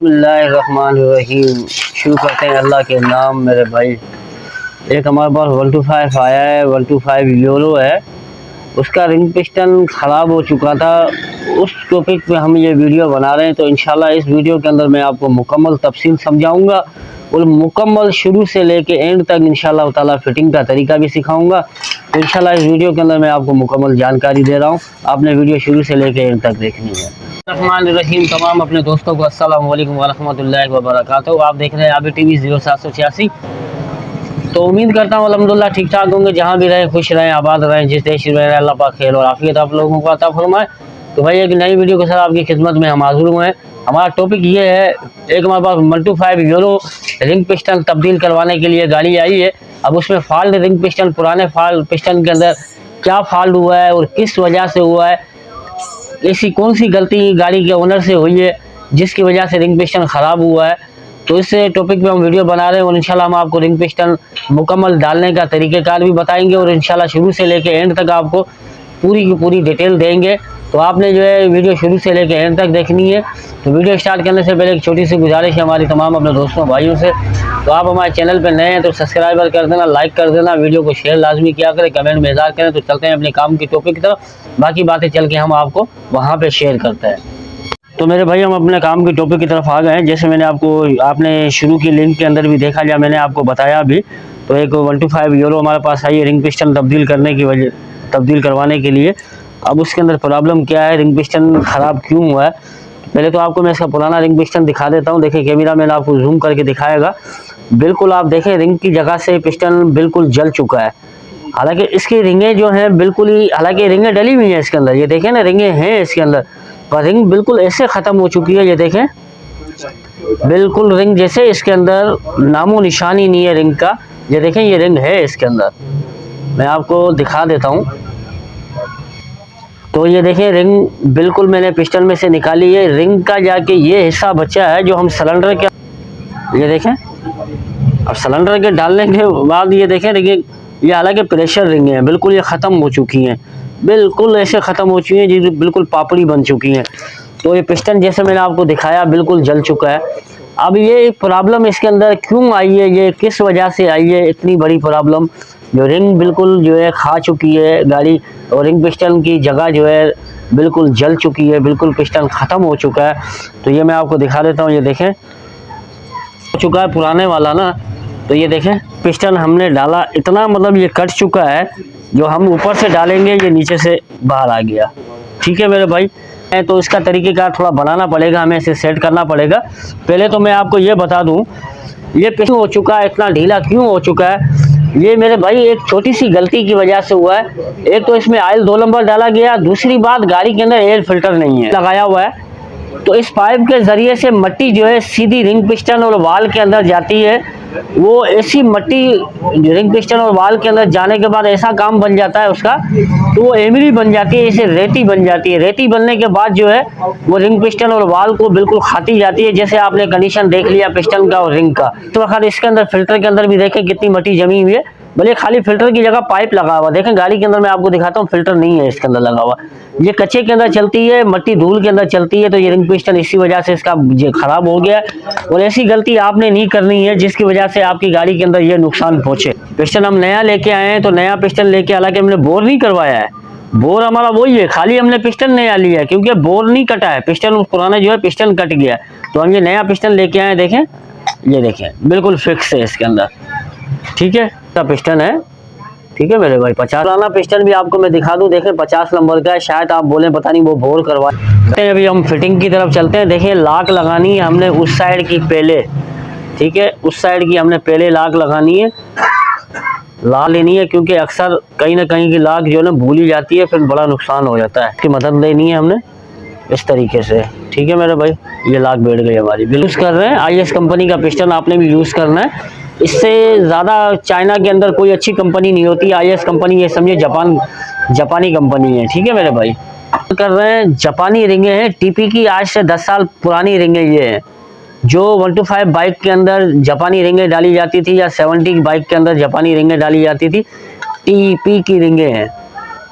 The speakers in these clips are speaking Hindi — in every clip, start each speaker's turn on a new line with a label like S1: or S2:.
S1: बिस्मिल्लाहिर्रहमानिर्रहीम। शुरू करते हैं अल्लाह के नाम। मेरे भाई, एक हमारे पास 125 आया है, 125 यूरो है। उसका रिंग पिस्टन ख़राब हो चुका था। उस टॉपिक पे हम ये वीडियो बना रहे हैं। तो इंशाल्लाह इस वीडियो के अंदर मैं आपको मुकम्मल तफसील समझाऊंगा और मुकम्मल शुरू से लेके एंड तक इंशाल्लाह ताला फिटिंग का तरीका भी सिखाऊंगा। तो इंशाल्लाह इस वीडियो के अंदर मैं आपको मुकम्मल जानकारी दे रहा हूँ। आपने वीडियो शुरू से लेके एंड तक देखनी है। रहीम तमाम अपने दोस्तों को अस्सलाम वालेकुम वरहमतुल्लाहि वबरकातुहू। आप देख रहे हैं आबी टीवी 0786। तो उम्मीद करता हूँ अल्हम्दुलिल्लाह ठीक ठाक होंगे। जहाँ भी रहें खुश रहें, आबाद रहें, जिस देश में रहें, अल्लाह पाक खैर और आफियत आप लोगों को अता फरमाए। तो भाई एक नई वीडियो के साथ आपकी खिदमत में हम हाजिर हुए हैं। हमारा टॉपिक ये है, एक हमारे पास 125 यूरो रिंग पिस्टन तब्दील करवाने के लिए गाड़ी आई है। अब उसमें फॉल्ट रिंग पिस्टन, पुराने फॉल्ट पिस्टन के अंदर क्या फॉल्ट हुआ है और किस वजह से हुआ है, ऐसी कौन सी गलती गाड़ी के ओनर से हुई है जिसकी वजह से रिंग पिस्टन ख़राब हुआ है। तो इस टॉपिक पे हम वीडियो बना रहे हैं और इंशाल्लाह हम आपको रिंग पिस्टन मुकम्मल डालने का तरीक़ेकार भी बताएंगे और इंशाल्लाह शुरू से लेकर एंड तक आपको पूरी की पूरी डिटेल देंगे। तो आपने जो है वीडियो शुरू से लेकर एंड तक देखनी है। तो वीडियो स्टार्ट करने से पहले एक छोटी सी गुजारिश है हमारी तमाम अपने दोस्तों भाइयों से। तो आप हमारे चैनल पर नए हैं तो सब्सक्राइबर कर देना, लाइक कर देना, वीडियो को शेयर लाजमी किया करें, कमेंट में इज़हार करें। तो चलते हैं अपने काम की टॉपिक की तरफ, बाकी बातें चल के हम आपको वहाँ पे शेयर करते हैं। तो मेरे भाई हम अपने काम की टॉपिक की तरफ आ गए हैं। जैसे मैंने आपने शुरू की लिंक के अंदर भी देखा, या मैंने आपको बताया भी, तो एक 125 यूरो हमारे पास आई है रिंग पिस्टन तब्दील करवाने के लिए। अब उसके अंदर प्रॉब्लम क्या है, रिंग पिस्टन ख़राब क्यों हुआ है। पहले तो आपको मैं इसका पुराना रिंग पिस्टन दिखा देता हूँ। देखिए कैमरा मैंने आपको जूम करके दिखाएगा। बिल्कुल आप देखें रिंग की जगह से पिस्टन बिल्कुल जल चुका है। हालांकि इसकी रिंगें जो हैं बिल्कुल ही, हालांकि रिंगें डली हुई हैं इसके अंदर, ये देखें ना, रिंगें हैं इसके अंदर, पर रिंग बिल्कुल ऐसे ख़त्म हो चुकी है। ये देखें बिल्कुल रिंग जैसे इसके अंदर नामो निशानी नहीं है रिंग का। ये देखें ये रिंग है इसके अंदर, मैं आपको दिखा देता हूँ। तो ये देखें रिंग बिल्कुल मैंने पिस्टन में से निकाली है। रिंग का जाके ये हिस्सा बचा है जो हम सिलेंडर के, ये देखें, अब सिलेंडर के डालने के बाद ये देखें रिंग, ये हालांकि प्रेशर रिंग है, बिल्कुल ये ख़त्म हो चुकी हैं, बिल्कुल ऐसे ख़त्म हो चुकी हैं जी, बिल्कुल पापड़ी बन चुकी हैं। तो ये पिस्टन जैसे मैंने आपको दिखाया बिल्कुल जल चुका है। अब ये प्रॉब्लम इसके अंदर क्यों आई है, ये किस वजह से आई है इतनी बड़ी प्रॉब्लम, जो रिंग बिल्कुल जो है खा चुकी है गाड़ी, और रिंग पिस्टन की जगह जो है बिल्कुल जल चुकी है, बिल्कुल पिस्टन ख़त्म हो चुका है। तो ये मैं आपको दिखा देता हूँ। ये देखें हो चुका है पुराने वाला ना। तो ये देखें पिस्टन हमने डाला, इतना मतलब ये कट चुका है, जो हम ऊपर से डालेंगे ये नीचे से बाहर आ गया। ठीक है मेरे भाई, तो इसका तरीक़ेकार थोड़ा बनाना पड़ेगा, हमें इसे सेट करना पड़ेगा। पहले तो मैं आपको ये बता दूं ये पिस्टन हो चुका है, इतना ढीला क्यों हो चुका है। ये मेरे भाई एक छोटी सी गलती की वजह से हुआ है। एक तो इसमें ऑयल 2 नंबर डाला गया, दूसरी बात गाड़ी के अंदर एयर फिल्टर नहीं है लगाया हुआ है। तो इस पाइप के ज़रिए से मिट्टी जो है सीधी रिंग पिस्टन और वाल के अंदर जाती है। वो ऐसी मिट्टी रिंग पिस्टन और वाल के अंदर जाने के बाद ऐसा काम बन जाता है उसका, तो वो एमरी बन जाती है, इसे रेती बन जाती है। रेती बनने के बाद जो है वो रिंग पिस्टन और वाल को बिल्कुल खाती जाती है। जैसे आपने कंडीशन देख लिया पिस्टन का और रिंग का। तो वक्त इसके अंदर फिल्टर के अंदर भी देखें कितनी मिट्टी जमी हुई है, भले खाली फिल्टर की जगह पाइप लगा हुआ। देखें गाड़ी के अंदर मैं आपको दिखाता हूँ, फिल्टर नहीं है इसके अंदर लगा हुआ। ये कच्चे के अंदर चलती है, मिट्टी धूल के अंदर चलती है। तो ये रिंग पिस्टन इसी वजह से इसका ख़राब हो गया। और ऐसी गलती आपने नहीं करनी है जिसकी वजह से आपकी गाड़ी के अंदर ये नुकसान पहुँचे। पिस्टन हम नया लेके आए हैं, तो नया पिस्टन लेके, हालांकि हमने बोर नहीं करवाया है, बोर हमारा वही है, खाली हमने पिस्टन नया लिया है, क्योंकि बोर नहीं कटा है, पिस्टन पुराना जो है पिस्टन कट गया। तो हम ये नया पिस्टन लेके आए। देखें ये देखें बिल्कुल फिक्स है इसके अंदर। ठीक है, पिस्टन है। ठीक है मेरे भाई, 50 पुराना पिस्टन भी आपको मैं दिखा दूं। देखें 50 नंबर का है। शायद आप बोलें पता नहीं वो बोर करवाए। अभी हम फिटिंग की तरफ चलते हैं। देखिए लाक लगानी है हमने उस साइड की पहले, ठीक है, उस साइड की हमने पहले लाक लगानी है, लाक लेनी है, क्योंकि अक्सर कहीं ना कहीं की लाक जो है ना भूली जाती है, फिर बड़ा नुकसान हो जाता है। इसकी मदद लेनी है हमने इस तरीके से। ठीक है मेरे भाई, ये लाक बैठ गई हमारी। यूज़ कर रहे हैं IS कंपनी का पिस्टन, आपने भी यूज़ करना है। इससे ज़्यादा चाइना के अंदर कोई अच्छी कंपनी नहीं होती। IS कंपनी ये समझिए जापानी कंपनी है। ठीक है मेरे भाई, कर रहे हैं जापानी रिंगे हैं TP की, आज से 10 साल पुरानी रिंगे ये हैं। जो 125 बाइक के अंदर जापानी रिंगे डाली जाती थी, या 70 बाइक के अंदर जापानी रिंगे डाली जाती थी, TP की रिंगे हैं।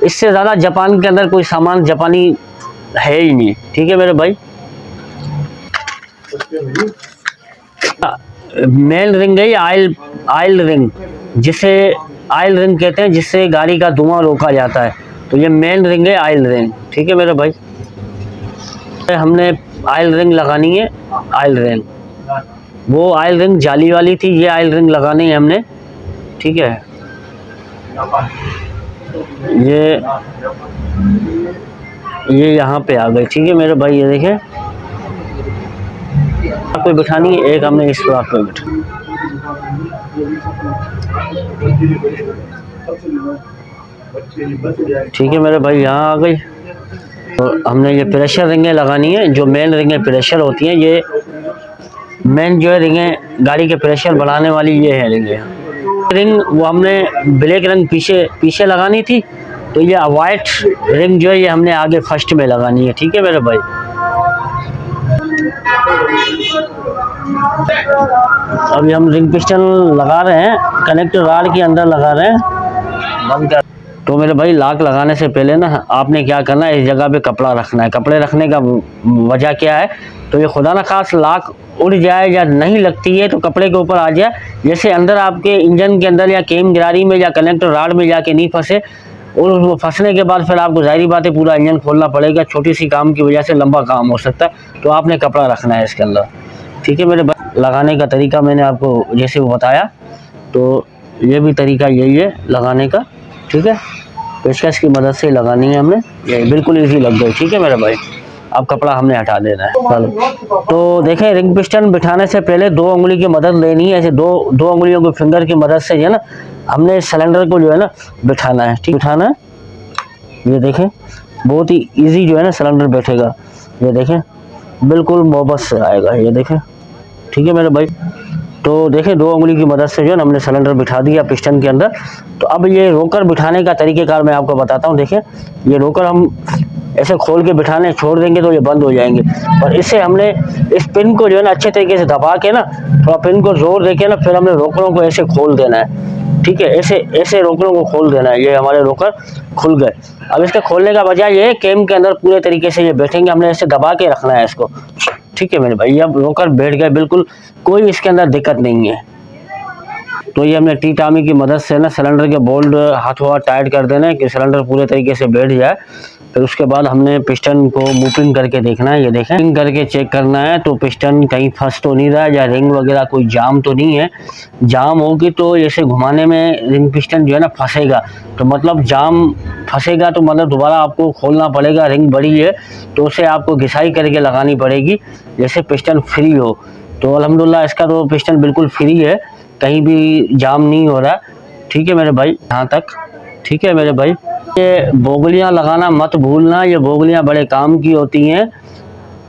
S1: इससे ज़्यादा जापान के अंदर कोई सामान जापानी है ही नहीं। ठीक है मेरे भाई, मेन रिंग है ये आयल रिंग, जिसे आयल रिंग कहते हैं, जिससे गाड़ी का धुआं रोका जाता है। तो ये मेन रिंग है आयल रिंग, ठीक है मेरे भाई। हमने आयल रिंग लगानी है, आयल रिंग, वो आयल रिंग जाली वाली थी, ये आयल रिंग लगानी है हमने, ठीक है। ये यहाँ पे आ गई, ठीक है मेरे भाई। ये देखें, कोई बिठानी है, एक हमने इस फ्लॉट पे बिठा, ठीक है मेरे भाई। यहाँ आ गई। तो हमने ये प्रेशर रिंगें लगानी है, जो मेन रिंगें प्रेशर होती हैं, ये मेन जो है रिंगें गाड़ी के प्रेशर बढ़ाने वाली, ये है रिंग। वो हमने ब्लैक रंग पीछे लगानी थी, तो ये वाइट रिंग जो है ये हमने आगे फर्स्ट में लगानी है, ठीक है मेरे भाई। अभी हम रिंग पिस्टन लगा रहे हैं, कनेक्टर रॉड के अंदर लगा रहे हैं, बंद कर। तो मेरे भाई लॉक लगाने से पहले ना आपने क्या करना है, इस जगह पे कपड़ा रखना है। कपड़े रखने का वजह क्या है, तो ये खुदा न खास लॉक उड़ जाए या नहीं लगती है तो कपड़े के ऊपर आ जाए, जैसे अंदर आपके इंजन के अंदर या केम गिरारी में या कनेक्टर रॉड में जाके नहीं फंसे, और वो फंसने के बाद फिर आपको जाहिर बात है पूरा इंजन खोलना पड़ेगा। छोटी सी काम की वजह से लंबा काम हो सकता है, तो आपने कपड़ा रखना है इसके अंदर, ठीक है मेरे भाई। लगाने का तरीका मैंने आपको जैसे वो बताया, तो ये भी तरीका यही है लगाने का, ठीक है। पेचकस की मदद से लगानी है हमने, ये बिल्कुल इजी लग गई, ठीक है मेरे भाई। अब कपड़ा हमने हटा देना है। चलो, तो देखें, रिंग पिस्टन बिठाने से पहले 2 उंगली की मदद लेनी है, ऐसे दो उंगलियों के फिंगर की मदद से जो है ना, हमने सिलेंडर को जो है ना बिठाना है, ठीक, बिठाना है। ये देखें, बहुत ही इजी जो है ना सिलेंडर बैठेगा, ये देखें बिल्कुल मोहब्बत से आएगा, ये देखें, ठीक है मेरे भाई। तो देखें 2 उंगली की मदद से जो है हमने सिलेंडर बिठा दिया पिस्टन के अंदर। तो अब ये रोकर बिठाने का तरीक़ेकार मैं आपको बताता हूँ। देखें, ये रोकर हम ऐसे खोल के बिठाने छोड़ देंगे तो ये बंद हो जाएंगे, और इससे हमने इस पिन को जो है ना अच्छे तरीके से दबा के ना, थोड़ा पिन को जोर दे के ना, फिर हमने रोकरों को ऐसे खोल देना है, ठीक है। ऐसे रोकरों को खोल देना है। ये हमारे रोकर खुल गए। अब इसका खोलने का वजह ये है, केम के अंदर पूरे तरीके से ये बैठेंगे, हमने ऐसे दबा के रखना है इसको, ठीक है मेरे भाई। अब रोकर बैठ गए, बिल्कुल कोई इसके अंदर दिक्कत नहीं है। तो ये हमने टी टामी की मदद से ना सिलेंडर के बोल्ट हाथों टाइट कर देना है कि सिलेंडर पूरे तरीके से बैठ जाए। फिर उसके बाद हमने पिस्टन को मूविंग करके देखना है, ये देखें, मूविंग करके चेक करना है तो पिस्टन कहीं फंस तो नहीं रहा है, या रिंग वगैरह कोई जाम तो नहीं है। जाम होगी तो ऐसे घुमाने में रिंग पिस्टन जो है ना फंसेगा, तो मतलब जाम फंसेगा तो मतलब दोबारा आपको खोलना पड़ेगा। रिंग बड़ी है तो उसे आपको घिसाई करके लगानी पड़ेगी, जैसे पिस्टन फ्री हो। तो अल्हम्दुलिल्लाह इसका तो पिस्टन बिल्कुल फ्री है, कहीं भी जाम नहीं हो रहा, ठीक है मेरे भाई, यहाँ तक, ठीक है मेरे भाई। ये बोगलियाँ लगाना मत भूलना, ये बोगलियाँ बड़े काम की होती हैं,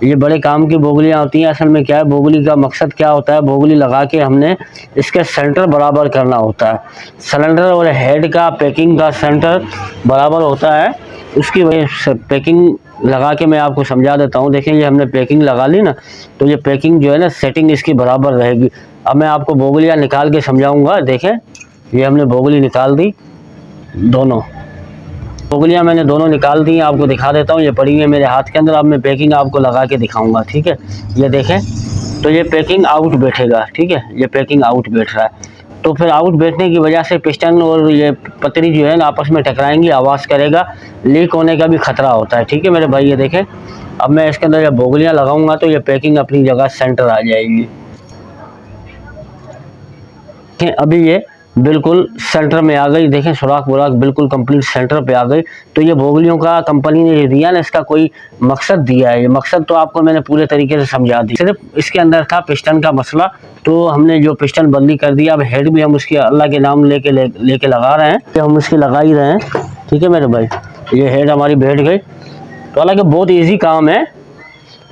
S1: ये बड़े काम की बोगलियाँ होती हैं। असल में क्या है, बोगली का मकसद क्या होता है, बोगली लगा के हमने इसके सेंटर बराबर करना होता है। सिलेंडर और हेड का पैकिंग का सेंटर बराबर होता है, उसकी वजह से पैकिंग लगा के मैं आपको समझा देता हूँ। देखें, ये हमने पैकिंग लगा ली ना, तो ये पैकिंग जो है ना सेटिंग इसकी बराबर रहेगी। अब मैं आपको बोगलियाँ निकाल के समझाऊंगा। देखें, ये हमने बोगली निकाल दी, दोनों बोगलियाँ मैंने दोनों निकाल दी, आपको दिखा देता हूँ। ये पड़ी है मेरे हाथ के अंदर। अब मैं पैकिंग आपको लगा के दिखाऊंगा, ठीक है। ये देखें, तो ये पैकिंग आउट बैठेगा, ठीक है, ये पैकिंग आउट बैठ रहा है। तो फिर आउट बैठने की वजह से पिस्टन और ये पतरी जो है ना आपस में टकराएंगी, आवाज़ करेगा, लीक होने का भी खतरा होता है, ठीक है मेरे भाई। ये देखें, अब मैं इसके अंदर जब बोगलियाँ लगाऊंगा तो ये पैकिंग अपनी जगह सेंटर आ जाएगी। अभी ये बिल्कुल सेंटर में आ गई, देखें सुराख बुराख बिल्कुल कंप्लीट सेंटर पे आ गई। तो ये बोगलियों का कंपनी ने ये दिया ना, इसका कोई मकसद दिया है। ये मकसद तो आपको मैंने पूरे तरीके से समझा दी, सिर्फ इसके अंदर था पिस्टन का मसला। तो हमने जो पिस्टन बदली कर दिया, अब हेड भी हम उसकी अल्लाह के नाम लेके लगा रहे हैं, तो हम उसकी लगा ही रहे हैं, ठीक है मेरे भाई। ये हेड हमारी बैठ गई। तो हालांकि बहुत ईजी काम है।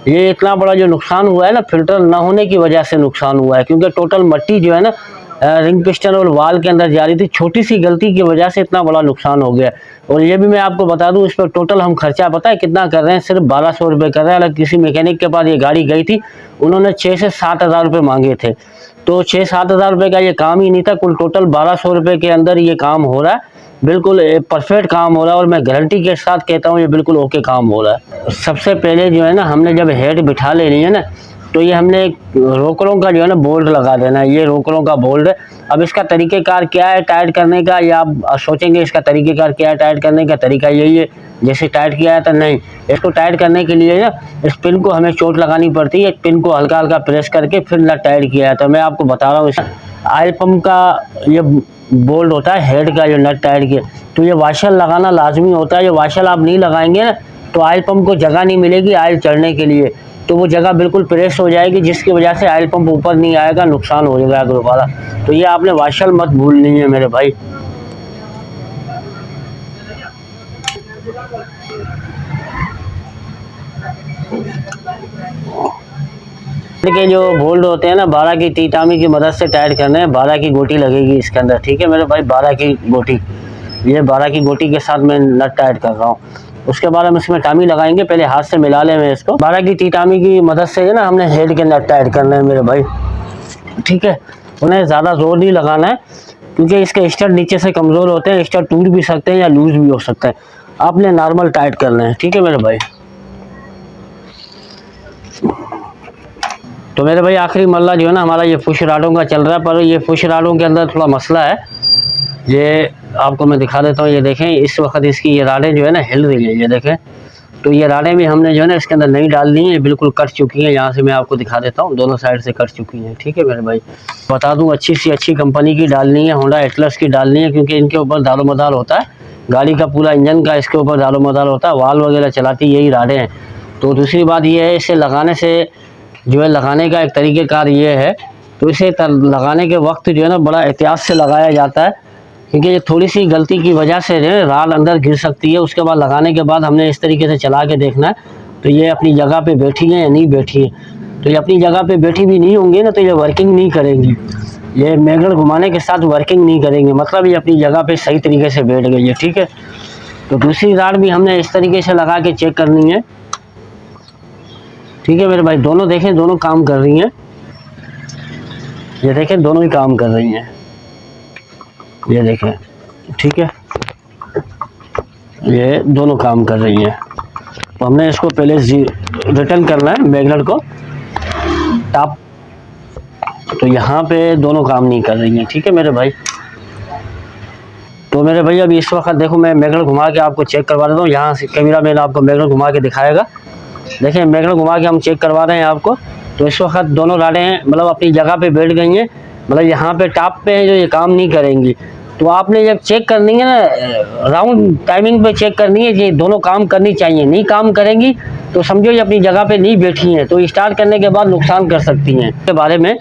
S1: ये इतना बड़ा जो नुकसान हुआ है ना, फिल्टर ना होने की वजह से नुकसान हुआ है, क्योंकि टोटल मट्टी जो है ना रिंग पिस्टन और वाल के अंदर जा रही थी, छोटी सी गलती की वजह से इतना बड़ा नुकसान हो गया। और ये भी मैं आपको बता दूं, इस पर टोटल हम खर्चा पता है कितना कर रहे हैं, सिर्फ 1200 रुपये कर रहे हैं। अलग किसी मैकेनिक के पास ये गाड़ी गई थी, उन्होंने 6 से 7 हज़ार रुपये मांगे थे। तो 6-7 हज़ार रुपये का ये काम ही नहीं था, कुल टोटल 1200 रुपये के अंदर ये काम हो रहा है। बिल्कुल परफेक्ट काम हो रहा है, और मैं गारंटी के साथ कहता हूँ ये बिल्कुल ओके काम हो रहा है। सबसे पहले जो है ना, हमने जब हेड बिठा लेनी है ना, तो ये हमने एक रोकरों का जो है ना बोल्ट लगा देना है, ये रोकरों का बोल्ट है। अब इसका तरीक़ेकार क्या है टाइट करने का, या आप सोचेंगे इसका तरीक़ेकार क्या है टाइट करने का, तरीका यही है जैसे टाइट किया है तो नहीं। इसको टाइट करने के लिए ना इस पिन को हमें चोट लगानी पड़ती है, पिन को हल्का हल्का प्रेस करके फिर नट टाइट किया है। तो मैं आपको बता रहा हूँ, इस ऑयल पंप का ये बोल्ट होता है हेड का जो नट टाइट किया, तो ये वाशर लगाना लाजमी होता है। ये वाशर आप नहीं लगाएंगे ना तो ऑयल पंप को जगह नहीं मिलेगी ऑयल चढ़ने के लिए, तो वो जगह बिल्कुल प्रेस हो जाएगी, जिसकी वजह से ऑयल पंप ऊपर नहीं आएगा, नुकसान हो जाएगा दोबारा। तो ये आपने वाशर मत भूलनी है मेरे भाई। के जो बोल्ट होते हैं ना 12 की टीटामी की मदद से टाइट करने हैं, 12 की गोटी लगेगी इसके अंदर, ठीक है मेरे भाई, 12 की गोटी, ये 12 की गोटी के साथ मैं नट टाइट कर रहा हूँ। उसके बाद हम इसमें टामी लगाएंगे, पहले हाथ से मिला लें इसको। 12 की टीटामी की मदद से ना हमने हेड के नट टाइट करने हैं मेरे भाई, ठीक है। उन्हें ज़्यादा जोर नहीं लगाना है क्योंकि इसके स्टड नीचे से कमज़ोर होते हैं, स्टड टूट भी सकते हैं या लूज़ भी हो सकते हैं, आपने नॉर्मल टाइट करना है, ठीक है मेरे भाई। तो मेरे भाई आखिरी मल्ला जो है ना हमारा ये पुश राडों का चल रहा है, पर ये पुश राडों के अंदर थोड़ा मसला है, ये आपको मैं दिखा देता हूँ। ये देखें इस वक्त इसकी ये राडें जो है ना हिल रही है, ये देखें। तो ये राडें भी हमने जो है ना इसके अंदर नहीं डालनी है, बिल्कुल कट चुकी हैं, यहाँ से मैं आपको दिखा देता हूँ, दोनों साइड से कट चुकी हैं, ठीक है मेरे भाई। बता दूँ अच्छी सी अच्छी कंपनी की डालनी है, होंडा एटलस की डालनी है, क्योंकि इनके ऊपर दारोमदार होता है, गाड़ी का पूरा इंजन का इसके ऊपर दारोमदार होता है, वाल वगैरह चलाती यही राडें हैं। तो दूसरी बात ये है, इसे लगाने से जो है लगाने का एक तरीक़ेकार ये है, तो इसे लगाने के वक्त जो है ना बड़ा एहतियात से लगाया जाता है, क्योंकि ये थोड़ी सी गलती की वजह से जो है राल अंदर गिर सकती है। उसके बाद लगाने के बाद हमने इस तरीके से चला के देखना है तो ये अपनी जगह पे बैठी है या नहीं बैठी है। तो ये अपनी जगह पे बैठी भी नहीं होंगी ना तो ये वर्किंग नहीं करेंगी, ये मैगनेट घुमाने के साथ वर्किंग नहीं करेंगे, मतलब ये अपनी जगह पे सही तरीके से बैठ गई है, ठीक है। तो दूसरी राड भी हमने इस तरीके से लगा के चेक करनी है, ठीक है मेरे भाई। दोनों देखें, दोनों काम कर रही हैं, ये देखें दोनों ही काम कर रही हैं, ये देखें, ठीक है, ये दोनों काम कर रही हैं। तो हमने इसको पहले रिटर्न करना है मैगनेट को टॉप, तो यहाँ पे दोनों काम नहीं कर रही हैं, ठीक है मेरे भाई। तो मेरे भाई अभी इस वक्त देखो मैं मैगनेट घुमा के आपको चेक करवा देता हूँ, यहाँ से कैमरा मैन आपको मैगनेट घुमा के दिखाएगा। देखिए मैगनेट घुमा के हम चेक करवा रहे हैं आपको। तो इस वक्त दोनों राडें मतलब अपनी जगह पे बैठ गई हैं, मतलब यहाँ पे टॉप पे है जो ये काम नहीं करेंगी। तो आपने जब चेक करनी है ना राउंड टाइमिंग पे चेक करनी है, ये दोनों काम करनी चाहिए, नहीं काम करेंगी तो समझो ये अपनी जगह पे नहीं बैठी हैं, तो स्टार्ट करने के बाद नुकसान कर सकती हैं के बारे में।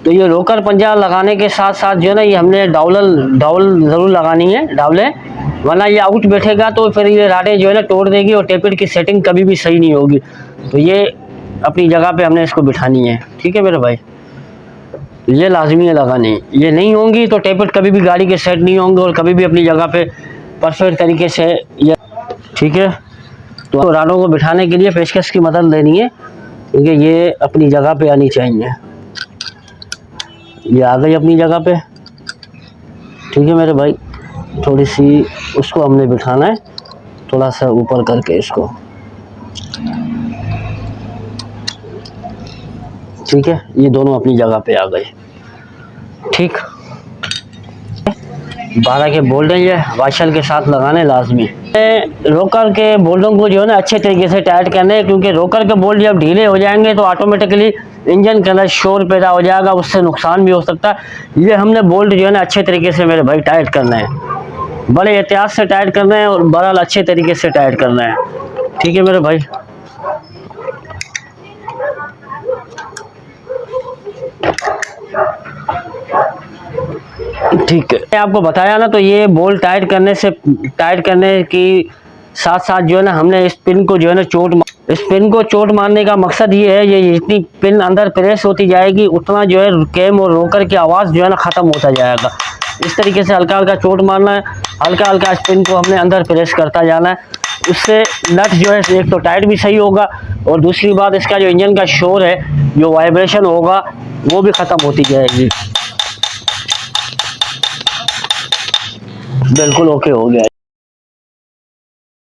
S1: तो ये रोकर पंजा लगाने के साथ साथ जो है ना ये हमने डाउल ज़रूर लगानी है, डावले, वरना ये आउट बैठेगा तो फिर ये राडें जो है ना तोड़ देगी और टेपिट की सेटिंग कभी भी सही नहीं होगी। तो ये अपनी जगह पे हमने इसको बिठानी है, ठीक है मेरे भाई। ये लाजमी है लगानी, ये नहीं होंगी तो टेपिट कभी भी गाड़ी के सेट नहीं होंगे और कभी भी अपनी जगह पे परफेक्ट तरीके से ये, ठीक है। तो राडों को बिठाने के लिए पेचकस की मदद लेनी है, क्योंकि ये अपनी जगह पे आनी चाहिए। ये आ गई अपनी जगह पे, ठीक है मेरे भाई। थोड़ी सी उसको हमने बिठाना है, थोड़ा सा ऊपर करके इसको, ठीक है। ये दोनों अपनी जगह पे आ गए, ठीक। 12 के बोल्ट ये वाशर के साथ लगाने लाजमी। रोकर के बोल्टों को जो है ना अच्छे तरीके से टाइट करने हैं, क्योंकि रोकर के बोल्ट जब ढीले हो जाएंगे तो ऑटोमेटिकली इंजन के अंदर शोर पैदा हो जाएगा, उससे नुकसान भी हो सकता है। ये हमने बोल्ट जो है ना अच्छे तरीके से मेरे भाई टाइट करना है, बड़े एहतियात से टाइट करना है और बड़ा अच्छे तरीके से टाइट करना है, ठीक है मेरे भाई। ठीक है, आपको बताया ना, तो ये बोल्ट टाइट करने की साथ साथ जो है ना हमने इस पिन को जो है ना चोट मारने का मकसद ये है, ये जितनी पिन अंदर प्रेस होती जाएगी उतना जो है कैम और रोकर की आवाज़ जो है ना ख़त्म होता जाएगा। इस तरीके से हल्का हल्का चोट मारना है, हल्का हल्का स्पिन को हमने अंदर प्रेस करता जाना है, उससे नट जो है एक तो टाइट भी सही होगा और दूसरी बात इसका जो इंजन का शोर है, जो वाइब्रेशन होगा वो भी ख़त्म होती जाएगी। बिल्कुल ओके हो गया।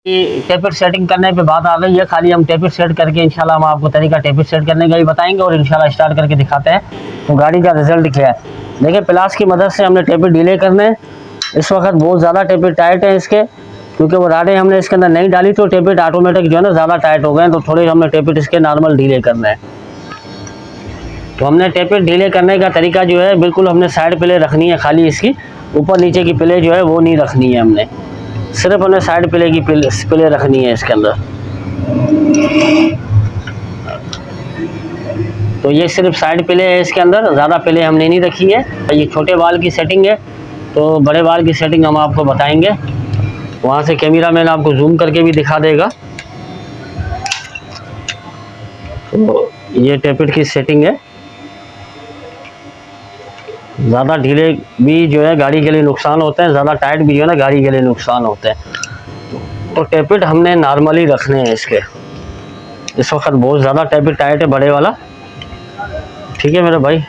S1: टेपिट सेटिंग करने पे बात आ गई है। खाली हम टेपिट सेट करके इंशाल्लाह हम आपको तरीका टेपिट सेट करने का ही बताएंगे और इंशाल्लाह स्टार्ट करके दिखाते हैं तो गाड़ी का रिजल्ट क्या है। देखिए प्लास की मदद से हमने टेपिट डिले करने हैं। इस वक्त बहुत ज़्यादा टेपिट टाइट है इसके, क्योंकि वो राडें हमने इसके अंदर नहीं डाली तो टेपिट ऑटोमेटिक जो है ना ज़्यादा टाइट हो गए हैं, तो थोड़े हमने टेपिट इसके नॉर्मल डिले करना है। तो हमने टेपिट डिले करने का तरीका जो है बिल्कुल हमने साइड प्ले रखनी है, खाली इसकी ऊपर नीचे की प्ले जो है वो नहीं रखनी है हमने, सिर्फ हमने साइड प्ले की प्ले रखनी है इसके अंदर। तो ये सिर्फ साइड प्ले है इसके अंदर, ज़्यादा प्ले हमने नहीं रखी है। ये छोटे बाल की सेटिंग है, तो बड़े बाल की सेटिंग हम आपको बताएंगे। वहाँ से कैमरा मैन आपको जूम करके भी दिखा देगा। तो ये टेपिट की सेटिंग है। ज़्यादा ढीले भी जो है गाड़ी के लिए नुकसान होते हैं, ज़्यादा टाइट भी जो है ना गाड़ी के लिए नुकसान होते हैं। तो टेपिट हमने नॉर्मली रखने हैं इसके। इस वक्त बहुत ज़्यादा टेपिट टाइट है बड़े वाला, ठीक है मेरे भाई।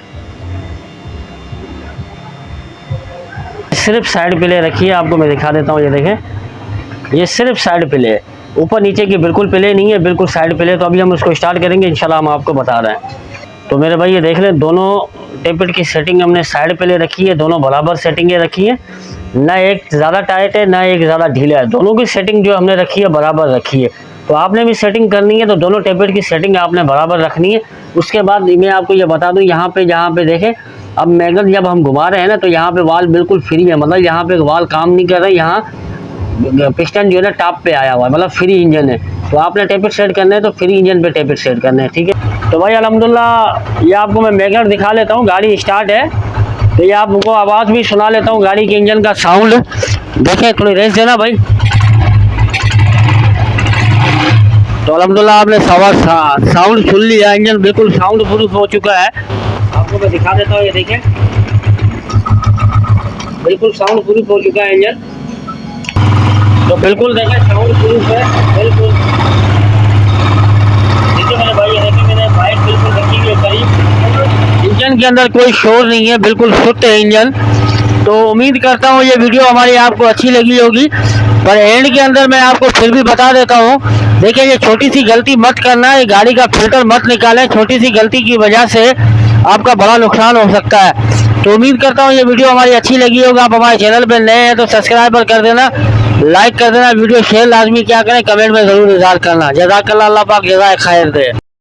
S1: सिर्फ साइड प्ले रखी है, आपको मैं दिखा देता हूँ। ये देखें, ये सिर्फ साइड प्ले है, ऊपर नीचे की बिल्कुल प्ले नहीं है, बिल्कुल साइड प्ले। तो अभी हम उसको स्टार्ट करेंगे इंशाल्लाह, हम आपको बता रहे हैं। तो मेरे भाई ये देख लें, दोनों टेपिट की सेटिंग हमने साइड प्ले रखी है, दोनों बराबर सेटिंगें रखी है, ना एक ज़्यादा टाइट है ना एक ज़्यादा ढीला है। दोनों की सेटिंग जो हमने रखी है बराबर रखी है। तो आपने भी सेटिंग करनी है तो दोनों टेपिट की सेटिंग आपने बराबर रखनी है। उसके बाद मैं आपको ये बता दूं, यहाँ पे देखें, अब मैगन जब हम घुमा रहे हैं ना तो यहाँ पे वाल बिल्कुल फ्री है, मतलब यहाँ पे वाल काम नहीं कर रहे, यहाँ पिस्टन जो है ना टॉप पे आया हुआ है, मतलब फ्री इंजन है। तो आपने टेपिट सेट करना है तो फ्री इंजन पे टेपिट सेट करना है, ठीक है। तो भाई अल्हम्दुलिल्लाह ये आपको मैं मैगन दिखा लेता हूँ, गाड़ी स्टार्ट है। तो ये आपको आवाज़ भी सुना लेता हूँ गाड़ी के इंजन का साउंड। देखें, थोड़ी रेस देना भाई। तो अल्हम्दुलिल्लाह आपने साउंड सुन लिया, इंजन बिल्कुल साउंड प्रूफ हो चुका है। आपको मैं दिखा देता हूँ, ये देखें बिल्कुल साउंड प्रूफ हो चुका है इंजन। तो बिल्कुल देखें साउंड प्रूफ है बिल्कुल। देखिए मेरे भाई, ये देखें मैंने बाइक बिल्कुल रखी हुई है करीब, इंजन के अंदर कोई शोर नहीं है, बिल्कुल शुद्ध है इंजन। तो उम्मीद करता हूँ ये वीडियो हमारी आपको अच्छी लगी होगी, पर एंड के अंदर मैं आपको फिर भी बता देता हूँ। देखिए ये छोटी सी गलती मत करना, ये गाड़ी का फिल्टर मत निकालें, छोटी सी गलती की वजह से आपका बड़ा नुकसान हो सकता है। तो उम्मीद करता हूँ ये वीडियो हमारी अच्छी लगी होगा। आप हमारे चैनल पर नए हैं तो सब्सक्राइब कर देना, लाइक कर देना, वीडियो शेयर लाजमी क्या करें, कमेंट में ज़रूर इज़हार करना। जज़ाकल्लाह, अल्लाह पाक जज़ाए खैर दे।